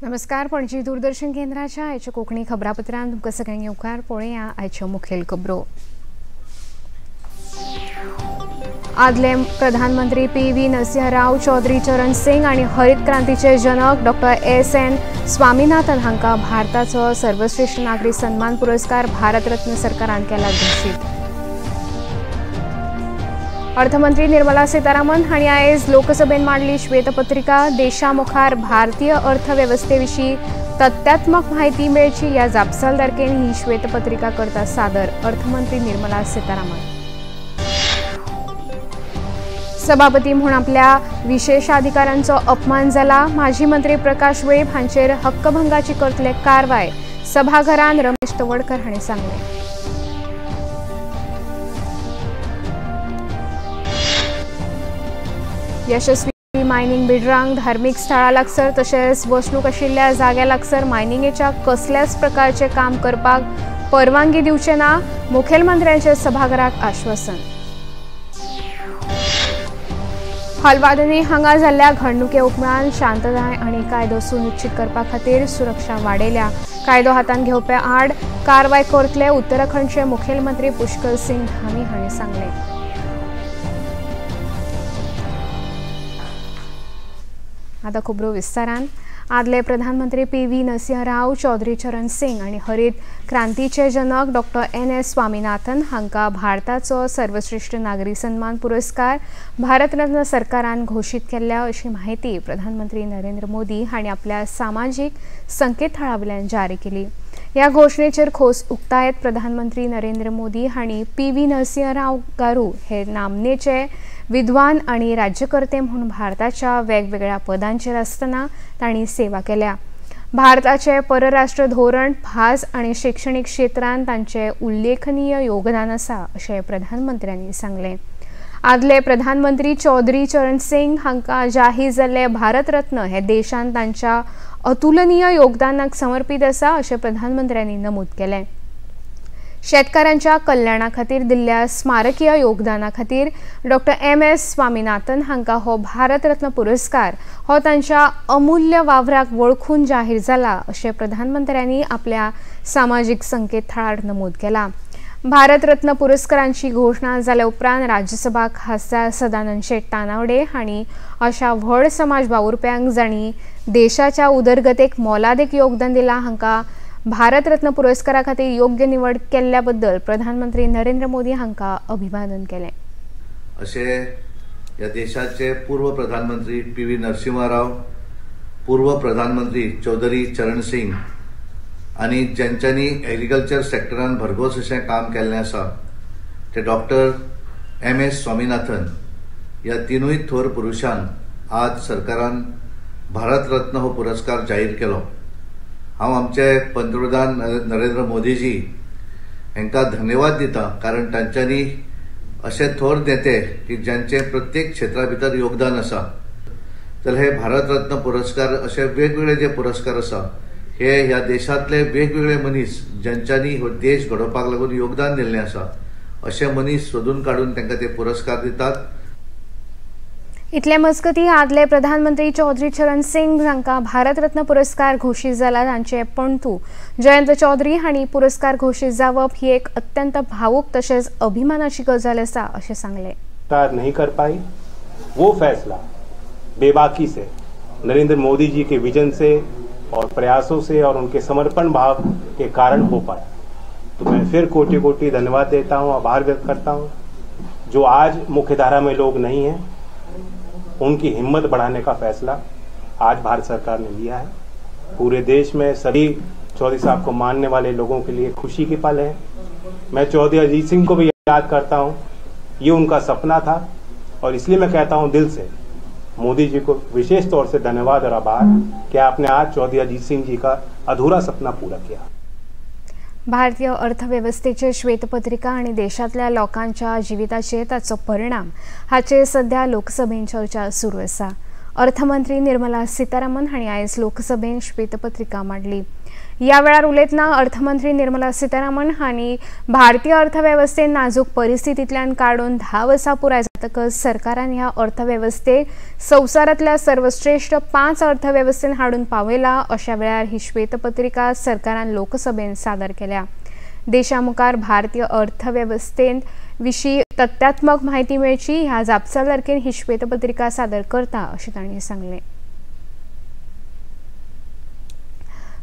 नमस्कार। पणजी दूरदर्शन केंद्राच्या आयच्या कोंकणी खबरापत्रांत तुमकां सगळ्यांक येवकार पळोवया आयच्यो मुखेल खबरो। आदले प्रधानमंत्री PV नरसिंह राव चौधरी चरण सिंग आणि हरित क्रांतीचे जनक डॉ. SN स्वामीनाथन हांकां भारताचो सर्वश्रेष्ठ नागरी सन्मान पुरस्कार भारतरत्न सरकारान केला घोशीत। अर्थमंत्री निर्मला सीतारामन हांणी आयज लोकसभेत मांडली श्वेतपत्रिका। देशामुखार भारतीय अर्थवेवस्थेविशीं तथ्यात्मक म्हायती मेळची ह्या जापसालदारकेन ही श्वेतपत्रिका करता सादर अर्थमंत्री निर्मला सीतारामन। सभापती म्हूण आपल्या विशेषाधिकारांचो अपमान जाला। माजी मंत्री प्रकाश वेळीप हांचेर हक्कभंगाची करतले कारवाय सभाघरांत रमेश तवडकर हांणी सांगलें। यशस्वी मायनिंग बिल्डरांक धार्मीक स्थळां लागसर तशेंच वसणूक आशिल्ल्या जाग्या लागसर मायनिंगेच्या कसल्याच प्रकारचे काम करपाक परवानगी दिवचे ना, मुखेलमंत्र्यांचे सभाघराक आश्वासन। हलवादनी हांगा जाल्ल्या घडणुके उपरांत शांतताय आनी कायदो सुनिश्चित करपा खातीर सुरक्षा वाडयल्या। कायदो हातांत घेवपा आड कारवाय करतले उत्तराखंडचे मुखेलमंत्री पुष्कर सिंग धामी हांणी सांगलें। आता खबरो विस्तारान। आदले प्रधानमंत्री PV नरसिंह राव चौधरी चरण सिंग आणि हरित क्रांतीचे जनक डॉ. NS स्वामीनाथन हांकां भारताचो सर्वश्रेष्ठ नागरी सन्मान पुरस्कार भारतरत्न सरकारान घोशीत केल्या अशी माहिती प्रधानमंत्री नरेंद्र मोदी हांणी आपल्या सामाजीक संकेतथळावेल्यान जारी केली। ह्या घोषणेचेर खोस उक्तायत प्रधानमंत्री नरेंद्र मोदी हांणी PV नरसिंह राव गारू हे नामनेचे विद्वान आणि राज्यकर्ते म्हणून भारताच्या वेगवेगळ्या पदांचेर आसतना तांणी सेवा केल्या। भारताचे परराष्ट्र धोरण, भास आणि शैक्षणिक क्षेत्रांत तांचे उल्लेखनीय योगदान आसा अशें प्रधानमंत्र्यांनी सांगलें। आदले प्रधानमंत्री चौधरी चरण सिंग हांकां जाहीर जाल्ले भारतरत्न हे देशान तांच्या अतुलनीय योगदानाक समर्पित आसा अशें प्रधानमंत्र्यांनी नमूद केलें। शेतकारांच्या कल्याणा खातीर दिल्ल्या स्मारकीय योगदाना खातीर डॉ. MS स्वामीनाथन हांकां हो भारतरत्न पुरस्कार हो तांच्या अमूल्य वावराक वळखून जाहीर जाला अशें प्रधानमंत्र्यांनी आपल्या सामाजीक संकेतथळार नमूद केलां। भारतरत्न पुरस्कारांची घोषणा जाल्या उपरांत राज्यसभा खासदार सदानंद शेट तानावडे हांणी अशा व्हड समाज वावुरप्यांक जांणी देशाच्या उदरगतेक मोलादीक योगदान दिलां हांकां भारतरत्न पुरस्कारा खातीर योग्य निवड केल्ल्या बद्दल प्रधानमंत्री नरेंद्र मोदी हांकां अभिवादन केलें। अशे ह्या देशाचे पूर्व प्रधानमंत्री PV नरसिंह राव, पूर्व प्रधानमंत्री चौधरी चरण सिंग आणि ज्यांच्यांनी एग्रीकल्चर सेक्टरान भरघोस अशें काम केल्लें आसा ते डॉ. MS स्वामीनाथन ह्या तिनूय थोर पुरुषांक आज सरकारान भारतरत्न हो पुरस्कार जाहीर केलो। हांव आमचे पंतप्रधान नरेंद्र मोदीजी हांकां धन्यवाद दिता, कारण तांच्यांनी असे थोर नेते की ज्यांचे प्रत्येक क्षेत्रा भितर योगदान आसा, तर हे भारतरत्न पुरस्कार असे वेगवेगळे जे पुरस्कार आसा हे ह्या देशातले वेगवेगळे मनीस ज्यांच्यांनी हो देश घडोवपाक लागून योगदान दिल्लें आसा असे मनीस सोदून काडून तांकां ते पुरस्कार दितात। इतले मजगती आदले प्रधानमंत्री चौधरी चरण सिंग हांकां भारतरत्न पुरस्कार घोशीत जाला। तांचे पणतू जयंत चौधरी हांणी पुरस्कार घोशीत जावप ही एक अत्यंत भावूक तशेंच अभिमानाची गजाल आसा अशें सांगलें। नहीं कर पाई वो फैसला बेबाकी से नरेंद्र मोदी जी के विजन से और प्रयासों से और उनके समर्पण भाव के कारण हो पाया। तो मैं फिर कोटि कोटि धन्यवाद देता हूँ, आभार व्यक्त करता हूँ। जो आज मुख्यधारा में लोग नहीं हैं उनकी हिम्मत बढ़ाने का फैसला आज भारत सरकार ने लिया है। पूरे देश में सभी चौधरी साहब को मानने वाले लोगों के लिए खुशी की पल है। मैं चौधरी अजीत सिंह को भी याद करता हूँ, ये उनका सपना था और इसलिए मैं कहता हूँ दिल से मोदी जी को विशेष तौर से धन्यवाद और आभार कि आपने आज चौधरी अजीत सिंह जी का अधूरा सपना पूरा किया। भारतीय अर्थवेवस्थेची श्वेतपत्रिका आणि देशातल्या लोकांच्या जिविताचेर ताचो परिणाम हाचेर सध्या लोकसभेत चर्चा सुरू आसा। अर्थमंत्री निर्मला सीतारामन हांणी आयज लोकसभेत श्वेतपत्रिका मांडली। या वेळार उलयतना अर्थमंत्री निर्मला सीतारामन हांणी भारतीय अर्थव्यवस्थेत नाजूक परिस्थितींतल्यान काडून 10 वर्सां पुराय जातकच सरकारान ह्या अर्थव्यवस्थेक संवसारांतल्या सर्वश्रेष्ठ 5 अर्थव्यवस्थेन हाडून पावयला। अशा वेळार ही श्वेतपत्रिका सरकारान लोकसभेत सादर केल्या। देशा मुखार भारतीय अर्थव्यवस्थेत विशीं तथ्यात्मक म्हायती मेळची ह्या जापसालदारकेन ही श्वेतपत्रिका सादर करता अशें तांणी सांगलें।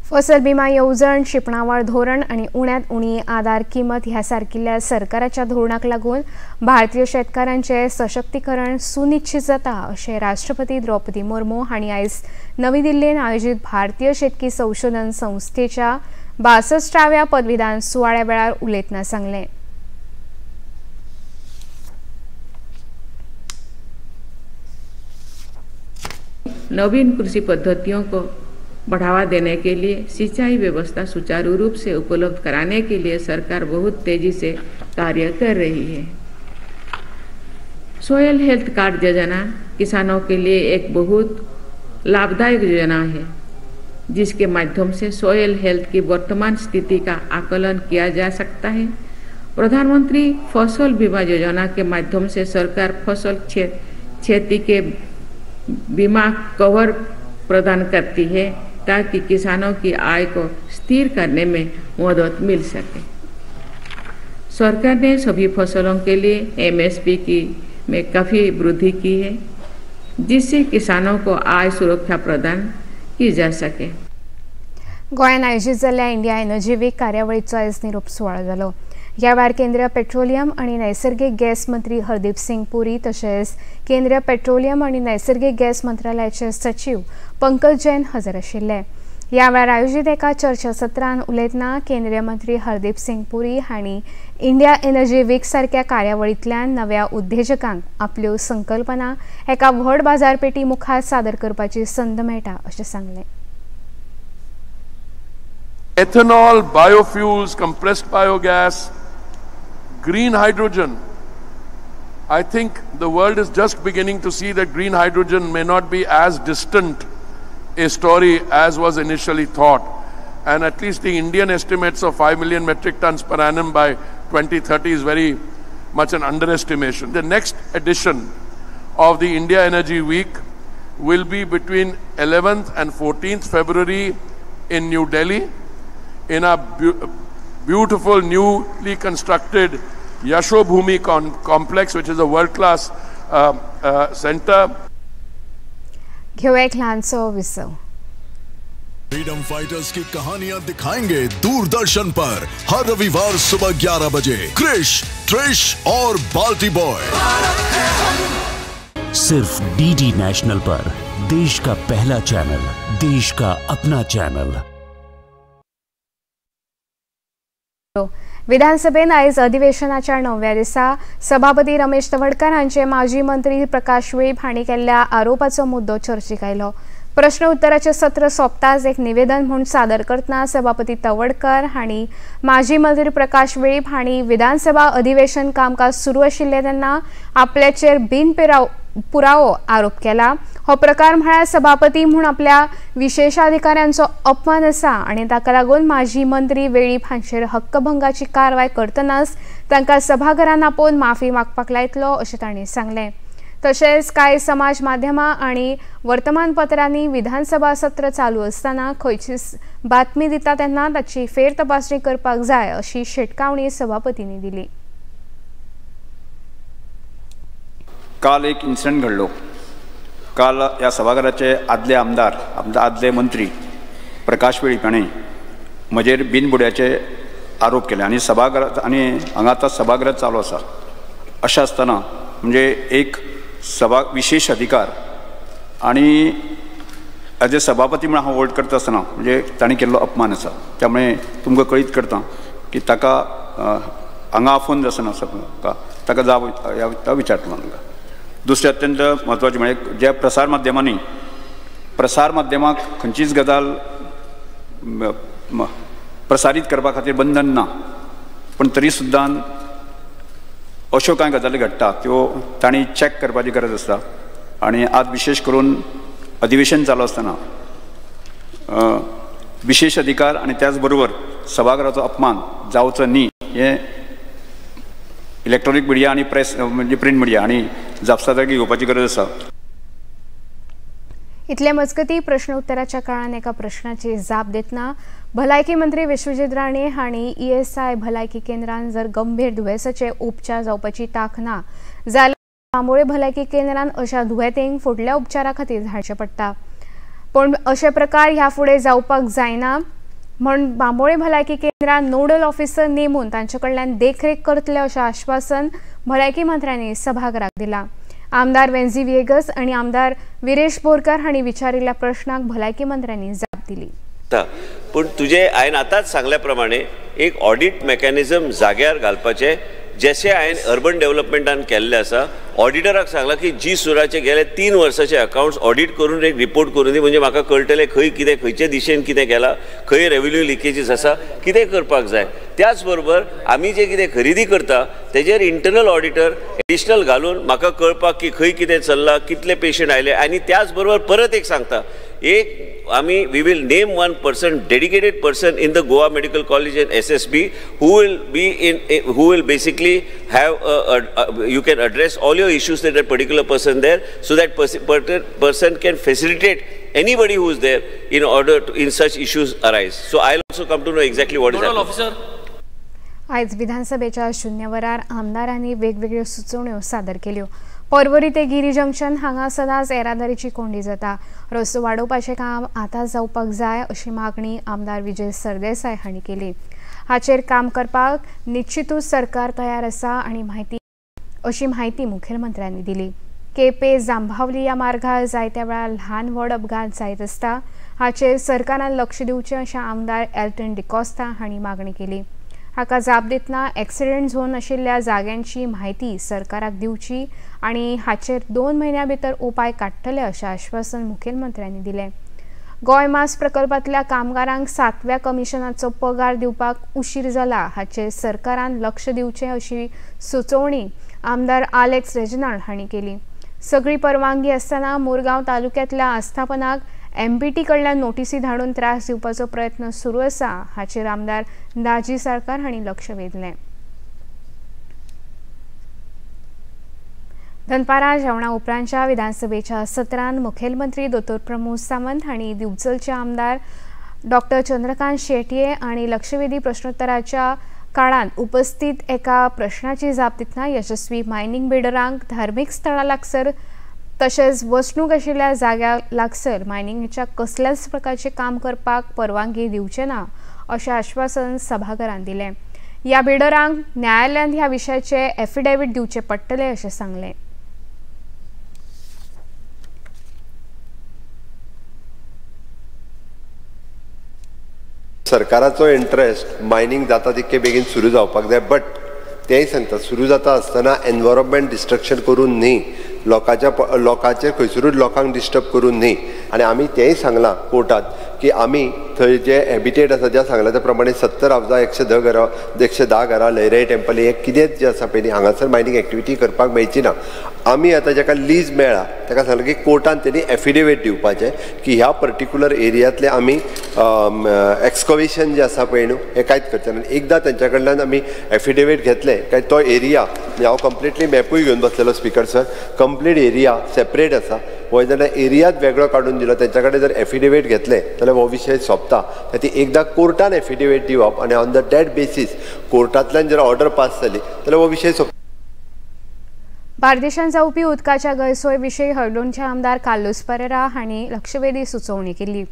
फसल बिमा येवजण, शिपणावळ धोरण आनी उण्यांत उणी आधार किंमत ह्या सारकिल्ल्या सरकाराच्या धोरणाक लागून भारतीय शेतकारांचे सशक्तीकरण सुनिश्चित जाता अशें राष्ट्रपती द्रौपदी मुर्मू हांणी आयज नवी दिल्लींत आयोजीत भारतीय शेतकी संशोधन संस्थेच्या 62व्या पदवीदान सुवाळ्या वेळार उलयतना सांगलें। नवीन कृषि पद्धतियों को बढ़ावा देने के लिए सिंचाई व्यवस्था सुचारू रूप से उपलब्ध कराने के लिए सरकार बहुत तेजी से कार्य कर रही है। सॉयल हेल्थ कार्ड योजना किसानों के लिए एक बहुत लाभदायक योजना है, जिसके माध्यम से सॉयल हेल्थ की वर्तमान स्थिति का आकलन किया जा सकता है। प्रधानमंत्री फसल बीमा योजना के माध्यम से सरकार फसल क्षति के बीमा कवर प्रदान करती है ताकि किसानों की आय को स्थिर करने में मदद मिल सके। सरकार ने सभी फसलों के लिए MSP में काफ़ी वृद्धि की है, जिससे किसानों को आय सुरक्षा प्रदान की जा सके। गोंयांत आयोजीत जाल्ल्या इंडिया एनर्जी वीक कार्यावळीचो आयज निरोप सुवाळो जालो। ह्या वेळार केंद्रीय पेट्रोलियम आनी नैसर्गिक गॅस मंत्री हरदीप सिंग पुरी तशेंच केंद्रीय पेट्रोलियम आनी नैसर्गिक गॅस मंत्रालयाचे सचिव पंकज जैन हजर आशिल्ले। ह्या वेळार आयोजीत एका चर्चासत्रांत उलयतना केंद्रीय मंत्री हरदीप सिंग पुरी हांणी इंडिया एनर्जी वीक सारक्या कार्यावळींतल्यान नव्या उद्देजकांक आपल्यो संकल्पना एका व्हड बाजारपेटी मुखार सादर करपाची संद मेळटा अशें सांगलें। Ethanol, biofuels, compressed biogas, green hydrogen. I think the world is just beginning to see that green hydrogen may not be as distant a story as was initially thought. And at least the Indian estimates of 5 million metric tons per annum by 2030 is very much an underestimation. The next edition of the India Energy Week will be between 11th and 14th February in New Delhi, in a beautiful newly constructed Yashobhumi complex, which is a world-class center. घेऊ एक ल्हानसो विसव। Freedom fighters की कहानियां दिखाएंगे दूरदर्शन पर हर रविवार सुबह 11 बजे क्रिश, ट्रिश और बाल्टी बॉय। सिर्फ DD नेशनल पर, देश का पहला चैनल, देश का अपना चैनल। विधानसभेत आयज अधिवेशनाच्या 9व्या दिसा सभापती रमेश तवडकर हांचे माजी मंत्री प्रकाश वेळीप हांणी केल्ल्या आरोपाचो मुद्दो चर्चेक आयलो। प्रश्न उत्तराचे सत्र सोंपताच एक निवेदन म्हूण सादर करतना सभापती तवडकर हांणी माजी मंत्री प्रकाश वेळीप हांणी विधानसभा अधिवेशन कामकाज सुरू आशिल्ले तेन्ना आपल्याचेर बिनपुरावो आरोप केला। हो प्रकार म्हळ्यार सभापती म्हूण आपल्या विशेषाधिकाऱ्यांचो अपमान आसा आनी ताका लागून माजी मंत्री वेळीप हांचेर हक्कभंगाची कारवाय करतनाच तांकां सभाघरांत आपोवन माफी मागपाक लायतलो अशें तांणी सांगलें। तशेंच कांय समाज माध्यमां आनी वर्तमानपत्रांनी विधानसभा सत्र चालू आसतना खंयची बातमी दिता तेन्ना ताची फेर तपासणी करपाक जाय अशी शिटकावणी सभापतींनी दिली। काल एक इन्सिडेंट घडलो। काल या सभागृहाचे आदले आमदार आदले मंत्री प्रकाश वेळीप हांणी म्हजेर बिनबुड्याचे आरोप केले आनी सभागृहात आनी हांगा आतां सभागृह चालू आसा। अशें आसतना म्हणजे एक विशेष अधिकार आणि एज ए सभापती म्हणून हांव होल्ड करता आसतना म्हणजे तांणी केल्लो अपमान आसा। त्यामुळे तुमकां कळीत करता की ताका हांगा आफोवन आसना ताका जाब विचारतलो तांकां। दुसरें अत्यंत म्हत्वाचें म्हणजे जे प्रसार माध्यमाक खंयचीच गजाल प्रसारीत करपा खातीर बंधन ना, पण तरी सुद्दां अश्यो कांय गजाली घडटा त्यो तांणी चॅक करपाची गरज आसता। आणि आज विशेष करून अधिवेशन चालू असताना विशेष अधिकार आणि त्याचबरोबर सभागृहाचो अपमान जावचो न्ही हे इलेक्ट्रॉनिक मिडिया आणि प्रेस म्हणजे प्रिंट मिडिया आणि जापसालदारकी घेवपाची गरज आसा. इतले मजगती प्रश्न उत्तराच्या काळात एका प्रश्नाची जाप देतना भलायकी मंत्री विश्वजीत राणे हांणी ESI भलायकी केंद्रांत जर गंभीर दुयेसाचे उपचार जावपाची तांक ना जाल्यार बांबोळे भलायकी केंद्रांत अशा दुयेंतींक फुडल्या उपचारा खातीर धाडचें पडटा. पण अशे प्रकार ह्या फुडें जावपाक जायना म्हण बांबोळे भलायकी केंद्रांत नोडल ऑफिसर नेमून तांचे कडल्यान देखरेख करतले अशें आश्वासन भलायकी मंत्र्यांनी सभागृहाक दिलां. आमदार वेंझी विएगस आणि आमदार विरेश बोरकार हांणी विचारिल्ल्या प्रश्नाक भलायकी मंत्र्यांनी जाप दिली. पण तुझे हांवें आतांच सांगल्या प्रमाणे एक ऑडिट मेकॅनिझम जाग्यार घालपाचें जशें हांवें अर्बन डेव्हलपमेंटान केल्लें आसा. ऑडिटराक सांगलां की जी सुराचे गेले 3 वर्साचे अकाउंट्स ऑडिट करून एक रिपोर्ट करून दी म्हणजे म्हाका कळटलें खंय कितें खंयचे दिशेन कितें केलां खंय रेव्हेन्यू लिकेजीस आसा कितें करपाक जाय. त्याच बरोबर आमी जे कितें खरेदी करता तेजेर इंटरनल ऑडिटर एडिशनल घालून म्हाका कळपाक की खंय कितें चल्लां कितले पेशंट आयले आणि त्याच बरोबर परत एक सांगता एक आमी we will name one person dedicated person in the Goa medical college and SSB who will basically have you can address all your issues that a particular person there so that person can facilitate anybody who is there in order to in such issues arise. So I'll also come to know exactly what is happening. आयज विधानसभेच्या शून्य वरार आमदारांनी वेगवेगळ्यो सुचोवण्यो सादर केल्यो. पर्वरी ते गिरी junction हांगा सदांच येरादारीची कोंडी जाता. रस्तो वाडोवपाचें काम आतां जावपाक जाय अशी मागणी आमदार विजय सरदेसाय हांणी केली. हाचेर काम करपाक निश्चितूच सरकार तयार आसा आणि अशी माहिती मुखेलमंत्र्यांनी दिली. केपें जांबावली ह्या मार्गार जायत्या वेळार ल्हान व्हड अपघात जायत आसता. हाचेर सरकारान लक्ष दिवचें अशें आमदार एल्टन डिकोस्ता हांणी मागणी केली. हाका जाप दितना एक्सिडेंट झोन आशिल्ल्या जाग्यांची माहिती सरकाराक दिवची आणि हाचेर 2 म्हयन्यां भितर उपाय काडटले अशें आश्वासन मुखेलमंत्र्यांनी दिलें. गोंय मास प्रकल्पांतल्या कामगारांक 7व्या कमिशनाचो पगार दिवपाक उशीर जाला हाचेर सरकारान लक्ष दिवचें अशी सुचोवणी आमदार आलेक्स रेजिनाल्ड हांणी केली. सगळी परवानगी आसतना मुरगांव तालुक्यांतल्या आस्थापनाक MPT कडल्यान नोटीसी धाडून त्रास दिवपाचो प्रयत्न सुरू आसा हाचेर आमदार दाजी सरकार हांणी लक्ष वेधलें. दनपारां जेवणा उपरांतच्या विधानसभेच्या सत्रांत मुखेलमंत्री दोतोर प्रमोद सावंत हांणी दिवचलचे आमदार डॉ चंद्रकांत शेटये आणि लक्षवेधी प्रश्नोत्तराच्या काळात उपस्थित एका प्रश्नाची जाप दितना यशस्वी मायनिंग बिल्डरांक धार्मीक स्थळां लागसर तशेंच वसणूक आशिल्ल्या जाग्या लागसर मायनिंगच्या कसल्याच प्रकारचे काम करपाक परवानगी दिवचे ना अशें आश्वासन सभाघरान दिलें. ह्या बिल्डरांक न्यायालयात ह्या विशयाचे एफिडेविट दिवचे पडटले अशें सांगलें. सरकाराचो इंट्रस्ट मायनिंग जाता तितके बेगीन सुरू जावपाक जाय. बट तेंय सांगता सुरू जाता आसतना एनवायरमेंट डिस्ट्रक्शन करून न्ही लोकांचे खंयसरूच लोकांक डिस्टर्ब करून न्ही. आनी आमी तेंय सांगलां कोर्टात की आमी थंय जे हॅबिटेट आसा ज्या सांगल्या त्या प्रमाणे 70,110 घरां लयराई टेंपल हे कितेंच जे आसा पळय हांगासर मायनिंग एक्टिविटी करपाक मेळची ना. आमी आतां जाका लीज मेळ्ळा ताका सांगलें की कोर्टान तेणी एफिडेविट दिवपाचें की ह्या पर्टिक्युलर एरियांतले आमी एक्सकवेशन जे आसा पळय न्हू हें कांयच करचें ना. एकदां तेंच्या कडल्यान आमी एफिडेविट घेतलें काय तो एरिया हांव कंप्लिटली मॅपूय घेवन बसलेलो speaker sir complete area separate आसा. हो जाल्यार एरियात वेगळो काडून दिलो तेंच्या कडेन जर एफिडेविट घेतलें जाल्यार हो विशय सोंपता. ती एकदां कोर्टान एफिडेविट दिवप आनी ऑन द डॅट बेसीस कोर्टांतल्यान जर ऑर्डर पास जाली जाल्यार हो विशय सोंपता. बार्देशांत जावपी उदकाच्या गैरसोय विशीं हळदोणचे आमदार कार्लोस परेरा हांणी लक्षवेधी सुचोवणी केली.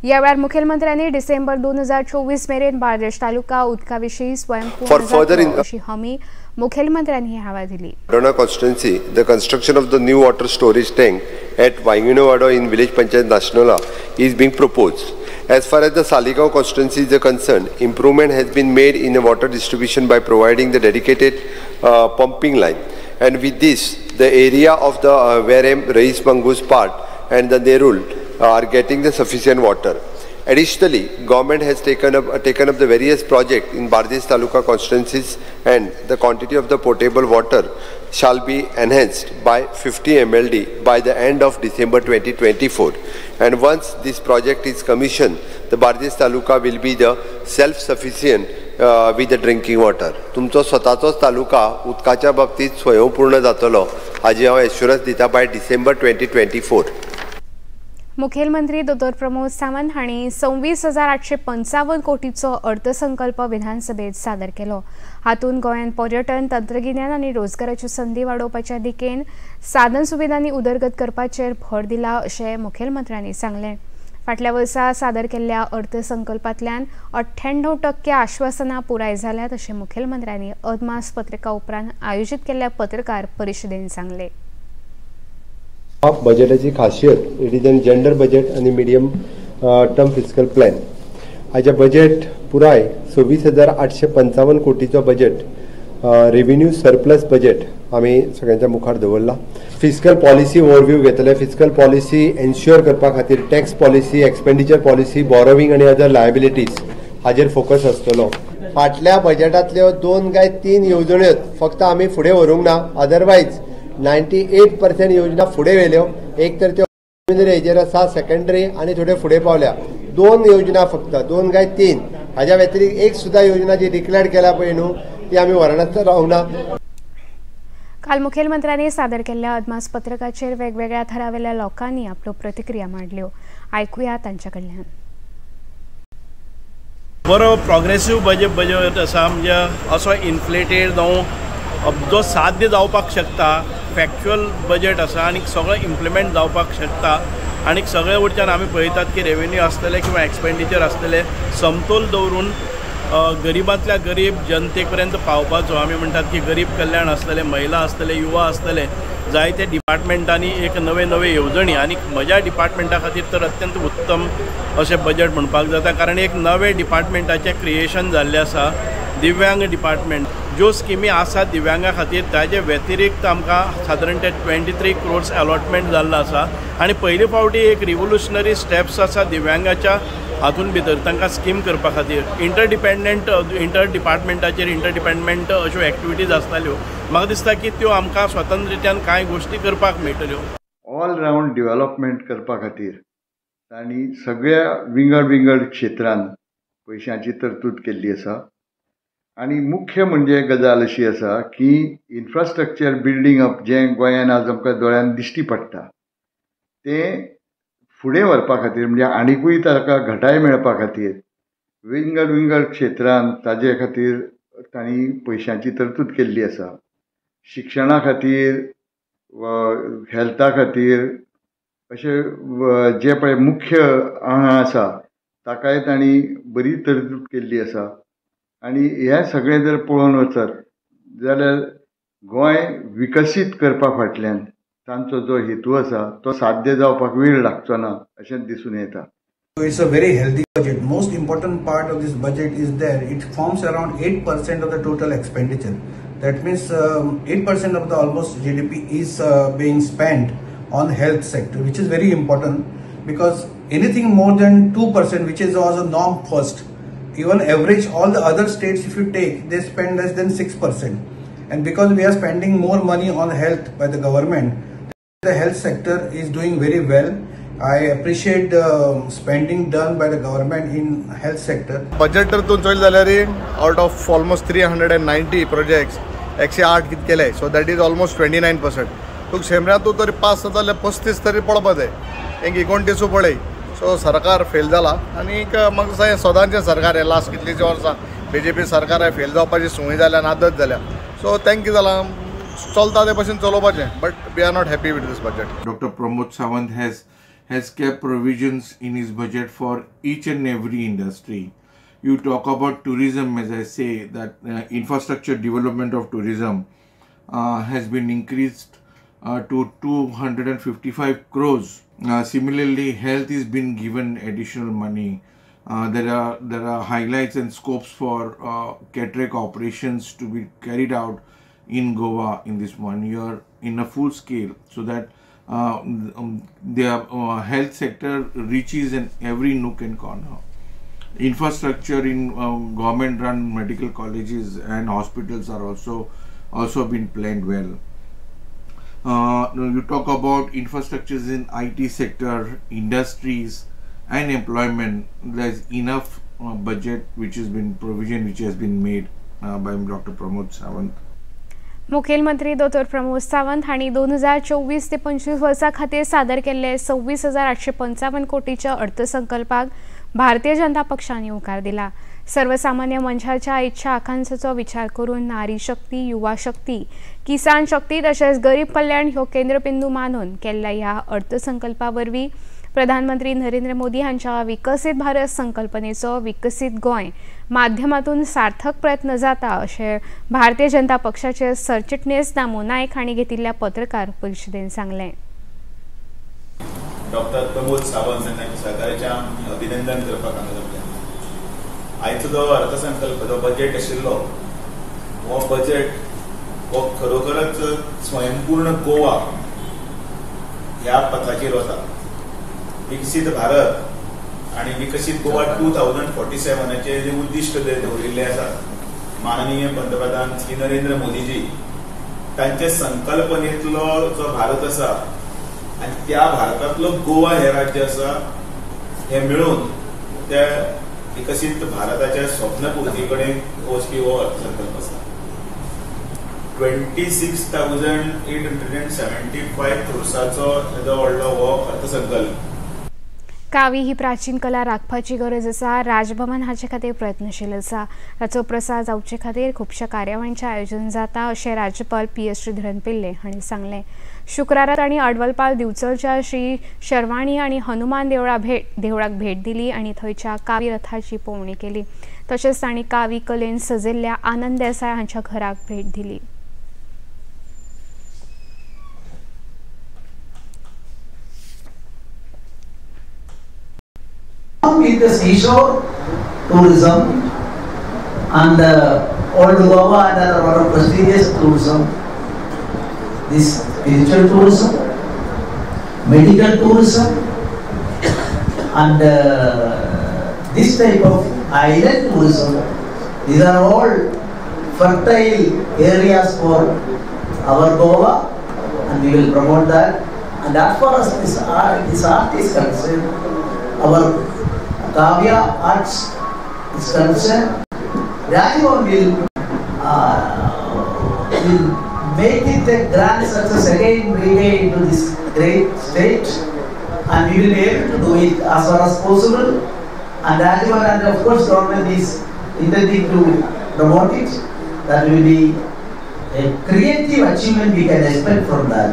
ह्या वेळार मुखेलमंत्र्यांनी डिसेंबर 2024 मेरेन बार्देश तालुका उदका विशीं स्वयंपूर्ण अशी हमी मुखेलमंत्र्यांनी ह्या वेळार दिली. Hardona constituency, the construction of the new water storage tank at Vaingunawado in village Panchayat Nasnola is being proposed. As far as the Saligaon constituency is concerned, improvement has been made in the water distribution by providing the dedicated pumping line. And with this, the area of the Verem, Rais Mangus part and the Nerul are getting the sufficient water. Additionally, government has taken up the various projects in Bardesh Taluka constituencies and the quantity of the potable water shall be enhanced by 50 MLD by the end of December 2024. And once this project is commissioned, the Bardez Taluka will be the self-sufficient with the drinking water. तुमचो स्वताचोच तालुका उदकाच्या बाबतीत स्वयंपूर्ण जातलो हाजी हांव assurance दिता bye December 2024. मुखेलमंत्री दोतोर प्रमोद सावंत हांणी 26,855 कोटीचो अर्थसंकल्प विधानसभेत सादर केलो. हातूंत गोंयांत पर्यटन, तंत्रगिन्यान आनी रोजगाराच्यो संदी वाडोवपाच्या दिकेन साधन सुविधांनी उदरगत करपाचेर भर दिला अशें मुखेलमंत्र्यांनी सांगलें. फाटल्या वर्सा सादर केल्ल्या अर्थसंकल्पांतल्यान 98% आश्वासनां पुराय जाल्यात अशें मुखेलमंत्र्यांनी अदमास पत्रका उपरांत आयोजीत केल्ल्या पत्रकार परिशदेंत सांगलें. बजेटाची खासियत it is an gender budget आणि मीडियम टर्म फिस्कल प्लॅन. हाजे बजेट पुराय 26,855 कोटीचो बजेट रेव्हेन्यू सरप्लस बजेट आमी सगळ्यांच्या मुखार दवरला. फिस्कल पॉलिसी ओवरव्यू घेतले. फिस्कल पॉलिसी एन्श्युअर करपा खातीर टॅक्स पॉलिसी, एक्सपेंडिचर पॉलिसी, बॉरोविंग आणि अदर लायबिलिटीज हाजेर फोकस आसतलो. फाटल्या बजेटांतल्यो 2 काय 3 येवजण्यो फक्त आमी फुडें व्हरूंक ना, अदरवायज 98% योजना फुडें व्हेल्यो. एक तर त्यो हेजेर आसा सेकंडरी आनी थोड्यो फुडें पावल्या. 2 योजना फक्त 2 काय 3 हाज्या व्यतिरिक्त एक सुद्धा योजना जी डिक्लेअर केल्या पळय न्हू ती आमी व्हरनासतना रावना. काल मुखेलमंत्र्यांनी सादर केल्ल्या अदमास पत्रकाचेर वेगवेगळ्या थरावेल्या लोकांनी आपल्यो प्रतिक्रिया मांडल्यो. आयकुया तांच्या कडल्यान. बरो प्रोग्रेसिव्ह बजेट आसा, म्हणजे असो इन्फ्लेटेड जावं जो साध्य जावपाक शकता, फॅक्च्युअल बजेट आसा आनी सगळें इम्प्लिमेंट जावपाक शकता. आनी सगळे वटच्यान आमी पळयतात की रेव्हेन्यू आसतले किंवा एक्सपेंडिचर आसतले समतोल दवरून गरीबांतल्या गरीब जनतेक पर्यंत पावपाचो. आमी म्हणटात की गरीब कल्याण आसतले, महिला आसतले, युवा आसतले, जायते डिपार्टमेंटांनी एक नवे येवजणी. आनी म्हज्या डिपार्टमेंटा खातीर तर अत्यंत उत्तम अशें बजेट म्हणपाक जाता, कारण एक नवे डिपार्टमेंटाचें क्रिएशन जाल्लें आसा. दिव्यांग डिपार्टमेंट ज्यो स्किमी आसा दिव्यांगा खातीर ताजे व्यतिरिक्त आमकां सादारणते 23 crores अलॉटमेंट जाल्लो आसा. आनी पयली फावटी एक रिव्होल्युशनरी स्टेप्स आसा दिव्यांगाच्या हातून भितर तांकां स्कीम करपा खातीर. इंटर डिपार्टमेंट अश्यो एक्टिविटीज आसताल्यो. म्हाका दिसता की त्यो आमकां स्वतंत्ररित्यान कांय गोश्टी करपाक मेळटल्यो. ऑल रावंड डेव्हलपमेंट करपा खातीर तांणी सगळ्या विंगड क्षेत्रांत पयशांची तरतूद केल्ली आसा. आनी मुख्य म्हणजे गजाल अशी आसा की इन्फ्रास्ट्रक्चर बिल्डींग अप जें गोंयांत आज आमकां दोळ्यान दिश्टी पडटा तें फुडें व्हरपा खातीर, म्हणजे आनीकूय ताका घटाय मेळपा खातीर विंगड क्षेत्रांत ताजे खातीर तांणी पयशांची तरतूद केल्ली आसा. शिक्षणा खातीर, हेल्था खातीर अशे जे पळय मुख्य हांगा आसा ताकाय तांणी बरी तरतूद केल्ली आसा. आनी हे सगळें जर पळोवन वचत जाल्यार गोंय विकसीत करपा फाटल्यान तांचो जो हेतू आसा तो साध्य जावपाक वेळ लागचो ना अशें दिसून येता. It's a very healthy budget. Most important part of this budget is there. It forms around 8% of the total expenditure. That means 8% of the almost GDP is being spent on health sector, which is very important because anything more than 2%, which is also norm first. Even average, all the other states if you take, they spend less than 6%. And because we are spending more money on health by the government, the health sector is doing very well. I appreciate the spending done by the government in health sector. Budget तर तूं चोयल जाल्यार out of almost 390 projects 108 कित केले, so that is almost 29%. तुका शेमऱ्या तूं तरी 5 जाता जाल्यार 35 तरी पडपा जाय. एक 29 पळय. सो सरकार फेल जाला आनी म्हाका दिसता सदांचें सरकार हें लास्ट कितलींशीं वर्सां BJP सरकार फेल जावपाची संवय जाल्या आदत जाल्या. सो तांकां कितें जालां चलता ते भशेन चलोवपाचें, but we are not happy with this budget. Dr. Pramod Sawant has kept provisions in his budget for each and every industry. You talk about tourism, as I say, that infrastructure development of tourism has been increased to 255 crores. Similarly, health is been given additional money. There are highlights and scopes for cataract operations to be carried out in Goa in this 1 year in a full scale, so that their health sector reaches in every nook and corner. Infrastructure in government-run medical colleges and hospitals are also been planned well. You talk about infrastructures in IT sector, industries and employment. There's enough budget which has been made by Dr. Pramod Sawant. मुखेलमंत्री डॉ. प्रमोद सावंत हांणी 2024 ते 25 वर्सां खातीर सादर केल्ले 26,855 कोटीच्या अर्थसंकल्पाक भारतीय जनता पक्षान होकार दिला. सर्वसामान्य मनशाच्या इच्छा आकांक्षांचो विचार करून नारी शक्ती, युवा शक्ती, किसान शक्ती तशेंच गरीब कल्याण ह्यो केंद्रबिंदू मानून केल्ल्या ह्या अर्थसंकल्पा वरवीं प्रधानमंत्री नरेंद्र मोदी हांच्या विकसीत भारत संकल्पनेचो विकसीत गोंय माध्यमातून सार्थक प्रयत्न जाता अशें भारतीय जनता पक्षाचे सरचिटणीस दामू नायक हांणी घेतिल्ल्या पत्रकार परिशदेंत सांगलें. डॉक्टर प्रमोद सावंत हांच्या सहकार्याचें अभिनंदन करपाक हांगा जमलें. आयचो जो अर्थसंकल्प जो बजेट आशिल्लो हो बजेट हो खरोखरच स्वयंपूर्ण गोवा ह्या पथाचेर वता. विकसीत भारत आणि विकसीत गोवा 2047 जे उद्दिष्ट दवरिल्ले आसा माननीय पंतप्रधान श्री नरेंद्र मोदीजी तांचे संकल्पनेतलो जो भारत आसा आणि त्या भारतातलो गोवा हे राज्य आसा हे मिळून त्या विकसीत भारताच्या स्वप्नपूर्ती कडेन वचपी हो अर्थसंकल्प आसा. 26,875 crores येदो व्हडलो हो अर्थसंकल्प. कावी ही प्राचीन कला राखपाची गरज आसा. राजभवन हाचे खातीर प्रयत्नशील आसा. ताचो प्रसार जावचे खातीर खुबश्या कार्यावळींचें आयोजन जाता अशें राज्यपाल PS श्रीधरन पिल्ले हांणी सांगलें. शुक्रारा तांणी अडवलपाल दिवचलच्या श्री शर्वाणी आनी हनुमान देवळाक भेट दिली आनी थंयच्या कावी रथाची पळोवणी केली. तशेंच तांणी कावी कलेन सजिल्ल्या आनंद देसाय हांच्या घराक भेट दिली. With the seashore tourism and old Goa and other prestigious tourism, this spiritual tourism, medical tourism, and this type of island tourism, these are all fertile areas for our Goa, and we will promote that. And as far as this art is concerned, our Kavya arts is concerned, Rajbhavan will make it a grand success again, bring it into this great state, and we will be able to do it as far as possible. And Rajbhavan and of course government is intending to promote it. That will be a creative achievement we can expect from that.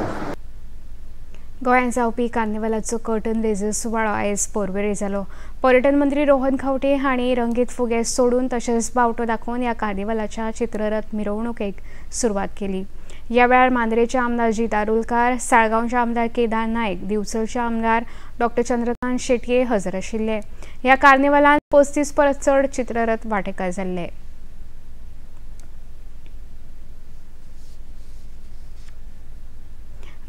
गोंयांत जावपी कार्निवलाचो curtain raiser सुवाळो आयज पोरबेरे जालो. पर्यटन मंत्री रोहन खंवटे हांणी रंगीत फुगे सोडून तशेंच बावटो दाखोवन ह्या कार्निवलाच्या चित्ररथ मिरवणुकेक सुरवात केली. ह्या वेळार मांद्रेचे आमदार जीत आरुलकार, साळगांवचे आमदार केदार नायक, दिवचलचे आमदार डॉ. चंद्रकांत शेटये हजर आशिल्ले. ह्या कार्निवलांत 35 परस चड चित्ररथ वांटेकार जाल्ले.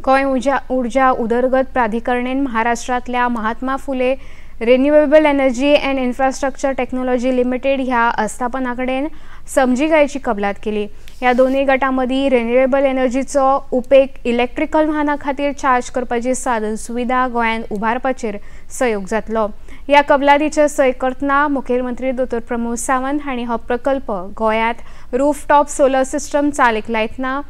गोंय उर्जा उदरगत प्राधिकरणान महाराष्ट्रांतल्या Mahatma Phule renewable energy and infrastructure technology limited ह्या आस्थापना कडेन समजिकायेची कबलात केली. ह्या दोनूय गटां मदीं रिन्युएबल एनर्जीचो उपेग इलेक्ट्रिकल वाहनां खातीर चार्ज करपाची साधन सुविधा गोंयांत उबारपाचेर सहयोग जातलो. ह्या कबलातीचेर सय करतना मुखेलमंत्री डॉ. प्रमोद सावंत हांणी हो प्रकल्प गोंयांत रूफटॉप सोलर सिस्टम चालीक लायतना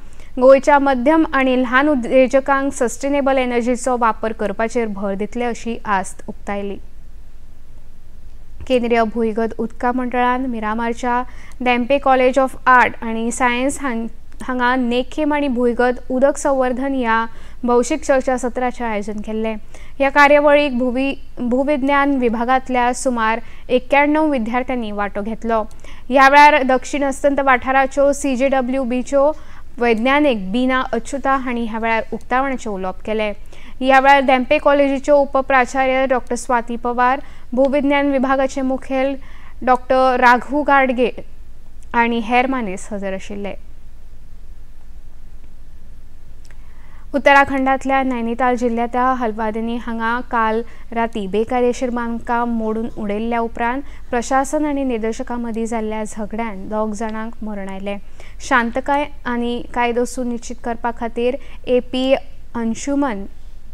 गोंयच्या मध्यम आनी ल्हान उद्देजकांक सस्टेनेबल एनर्जीचो वापर करपाचेर भर दितले अशी आस्त उक्तायली. केंद्रीय भुंयगत उदका मंडळान मिरामारच्या देंपे कॉलेज ऑफ आर्ट आनी सायन्स हांगा नेखेम आनी भुंयगत उदक संवर्धन ह्या भौशीक चर्चा सत्राचें आयोजन केल्लें. ह्या कार्यावळीक भूविज्ञान विभागांतल्या सुमार 91 विद्यार्थ्यांनी वांटो घेतलो. ह्या वेळार दक्षिण अस्तंत वाठाराच्यो CJWBच्यो वैज्ञानीक बीना अच्युता हांणी ह्या वेळार उक्तावणाचें उलोवप केलें. ह्या वेळार देंपे कॉलेजीच्यो उपप्राचार्य डॉ. स्वाती पवार, भूविज्ञान विभागाचे मुखेल डॉ. राघव गाडगे आनी हेर मानेस हजर आशिल्ले. उत्तराखंडातल्या नैनिताल जिल्ह्याच्या हल्द्वानी हांगा काल राती बेकायदेशीर बांदकाम मोडून उडयल्ल्या उपरांत प्रशासन आनी निदर्शकां मदीं जाल्ल्या झगड्यान 2 जाणांक मरण आयलें. शांतताय आनी कायदो सुनिश्चित करपा खातीर AP अंशुमन,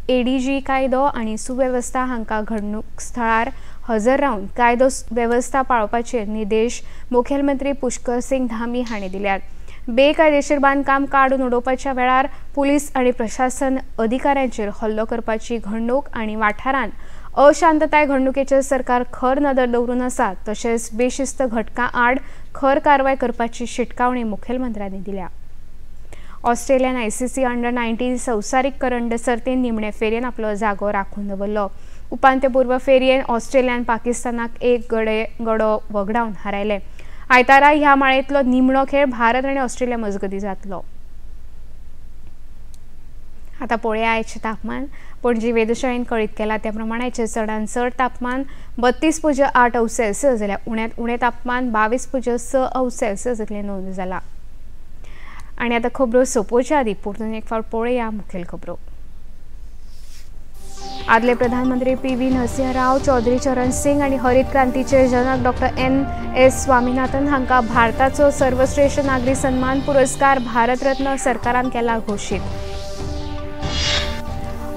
ADG कायदो आनी सुवेवस्था हांकां घडणूक स्थळार हजर रावन कायदो वेवस्था पाळोवपाचे निर्देश मुखेलमंत्री पुष्कर सिंग धामी हांणी दिल्यात. बेकायदेशीर बांदकाम काडून उडोवपाच्या वेळार पुलीस आनी प्रशासन अधिकाऱ्यांचेर हल्लो करपाची घडणूक आनी वाठारांत अशांतताय घडणुकेचेर सरकार खर नदर दवरून आसा, तशेंच बेशिस्त घटकां आड खर कारवाय करपाची शिटकावणी मुखेलमंत्र्यांनी दिल्या. ऑस्ट्रेलियन ICC अंडर-19 संवसारीक करंड सर्तीन निमणे फेरयेन आपलो जागो राखून दवरलो. उपांत्यपूर्व फेरयेन ऑस्ट्रेलियान पाकिस्तानाक 1 गडो वगडावन हारयले. आयतारा ह्या माळेंतलो निमणो खेळ भारत आनी ऑस्ट्रेलिया मजगती जातलो. आता पळया आयचे तापमान. पणजी वेधशाळेन कळीत केला त्या प्रमाण आयचे चडांत चड तापमान 32.8 अंश सेल्सियस जाल्यार उण्यांत उणें तापमान 22.6 अंश सेल्सियस इतलें नोंद जाला. आनी आतां खबरो सोंपोवचे आदी परतून एक फावट पळया मुखेल खबरो. आदले प्रधानमंत्री PV नरसिंह राव, चौधरी चरण सिंग आनी हरीत क्रांतीचे जनक डॉ. NS स्वामीनाथन हांकां भारताचो सर्वश्रेष्ठ नागरी सन्मान पुरस्कार भारत रत्न सरकारान केला घोशीत.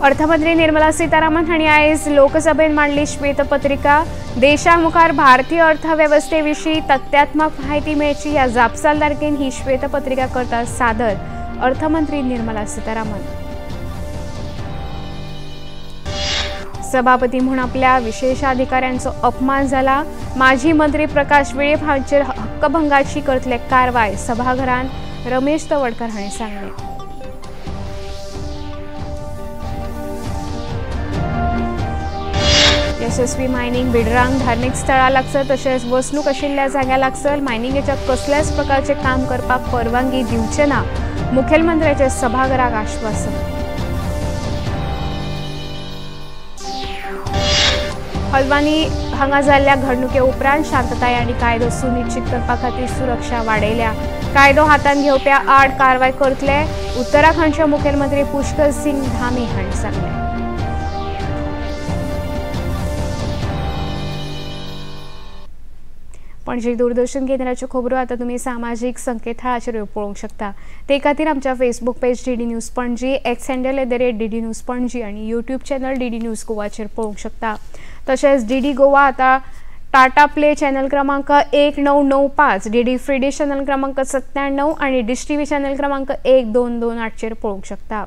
अर्थमंत्री निर्मला सीतारामन हांणी आयज लोकसभेत मांडली श्वेतपत्रिका. देशा मुखार भारतीय अर्थवेवस्थेविशीं तथ्यात्मक म्हायती मेळची ह्या जापसालदारकेन ही श्वेतपत्रिका करता सादर अर्थमंत्री निर्मला सीतारामन. सभापती म्हूण आपल्या विशेषाधिकाऱ्यांचो अपमान जाला. माजी मंत्री प्रकाश वेळीप हांचेर हक्कभंगाची करतले कारवाय सभाघरान रमेश तवडकर हांणी सांगले. यशस्वी मायनिंग बिल्डरांक धार्मीक स्थळां लागसर तशेंच वसणूक आशिल्ल्या जाग्या लागसर मायनिंगेच्या कसल्याच प्रकारचे काम करपाक परवानगी दिवचे ना, मुखेलमंत्र्याचे सभाघराक आश्वासन. हल्द्वानी हांगा जाल्ल्या घडणुके उपरांत शांतताय आनी कायदो सुनिश्चित करपा खातीर सुरक्षा वाडयल्या. कायदो हातांत घेवप्या आड कारवाय करतले, उत्तराखंडचे मुखेलमंत्री पुष्कर सिंग धामी हांणी सांगले. पणजी दूरदर्शन केंद्राच्यो खबरो आतां तुमी सामाजीक संकेतथळाचेर पळोवंक शकता. ते खातीर आमच्या Facebook page DD news Panaji, x handle @DD news Panaji आनी यूट्यूब चॅनल DD न्यूज गोवाचेर पळोवंक शकता. तशेंच DD गोवा आतां टाटा प्ले चॅनल क्रमांक 1995, DD फ्री डिश चॅनल क्रमांक 97 आनी डिश TV चॅनल क्रमांक 1228 पळोवंक शकता.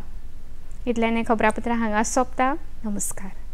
इतल्यान खबरापत्र हांगा सोंपता. नमस्कार.